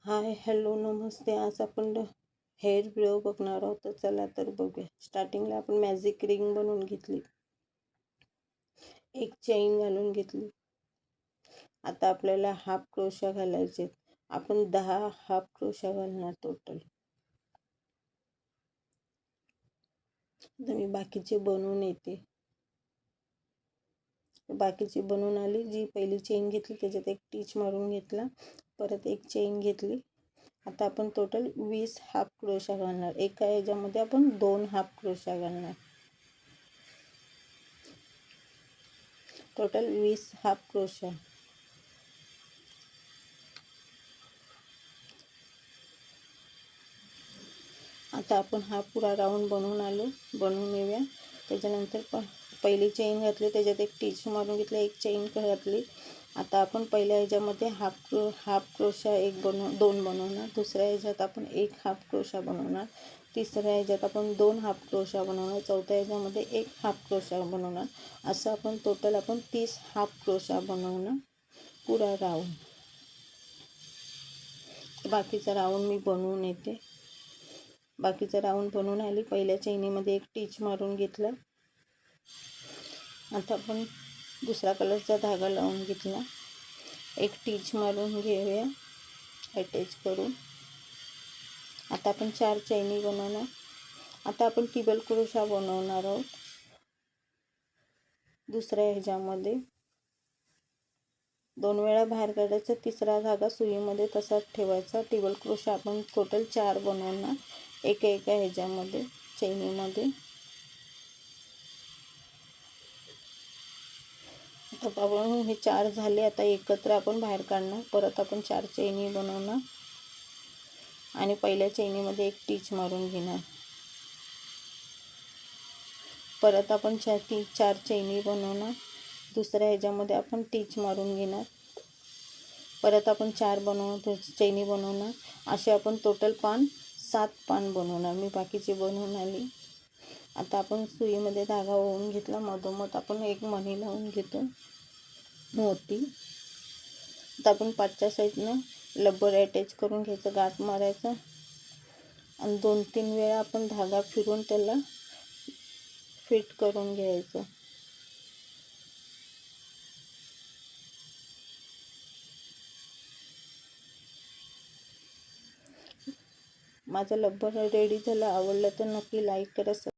Hi hello नमस्ते. आज आपण hair bro बघणार आहोत. तर चला तर बघूया. स्टार्टिंगला आपण मॅजिक रिंग बनवून घेतली, एक चेन घालून घेतली. आता आपल्याला हाफ क्रोशा घालायचे. आपण 10 हाफ क्रोशा घालणार टोटल. तर मी बाकीचे बनवून येते. बाकीची बनवून आली. जी पहिली चेन घेतली त्याच्यात एक टिच मारून घेतला, परत एक चेन घेतली. आता आपण टोटल 20 हाफ क्रोशा घालणार. एका याच्यामध्ये आपण 2 हाफ क्रोशा घालणार. Total 20 half crochet. आता आपण हा पुरा राऊंड बनवून येऊया. त्याच्यानंतर पहिली चेन घातली, त्याच्यात एक टिच मारून घेतली, एक चेन घातली. आता आपण पहिल्या ह्याच्यामध्ये हाफ क्रोशा दोन बनवणार. दुसऱ्या ह्याच्यात आपण एक हाफ क्रोशा बनवणार. तिसऱ्या ह्याच्यात आपण 2 हाफ क्रोशा बनवणार. चौथ्या ह्याच्यामध्ये एक हाफ क्रोशा बनवणार. असं आपण टोटल 30 हाफ क्रोशा बनवणार पुरा राऊंड. बाकीचा राऊंड मी बनवून येते. बाकीचा राऊंड बनवून आली. पहिल्या चैनीमध्ये एक टिच मारून घेतला. आता आपण दुसरा कलरचा धागा लावून घेतला, एक टिच मारून घेऊया अटॅच करून. आता आपण 4 चैनी बनवणार. आता आपण टिबल क्रोशा बनवणार आहोत. दुसऱ्या ह्याच्यामध्ये 2 वेळा बाहेर काढायचा, तिसरा धागा सुईमध्ये तसाच ठेवायचा. टिबल क्रोशा आपण टोटल 4 बनवणार एका ह्याच्यामध्ये चैनीमध्ये. आता आपण हे 4 झाले. आता एकत्र आपण बाहेर काढणार. परत आपण 4 चैनी बनवणार आणि पहिल्या चैनीमध्ये एक टिच मारून घेणार. परत आपण 4 चैनी बनवणार. दुसऱ्या ह्याच्यामध्ये आपण टिच मारून घेणार. परत आपण 4 चैनी बनवणार. असे आपण टोटल 7 पान बनवणार. मी बाकीची बनवून आली. आता आपण सुईमध्ये धागा ओवून घेतला. मधोमध आपण एक मणी लावून घेतो मोती. आता आपण पाठच्या साईडनं लब्बर अटॅच करून घ्यायचं, गाठ मारायचं आणि 2-3 वेळा आपण धागा फिरून त्याला फिट करून घ्यायचं. माझं लब्बर रेडी झालं. आवडलं तर नक्की लाईक करा.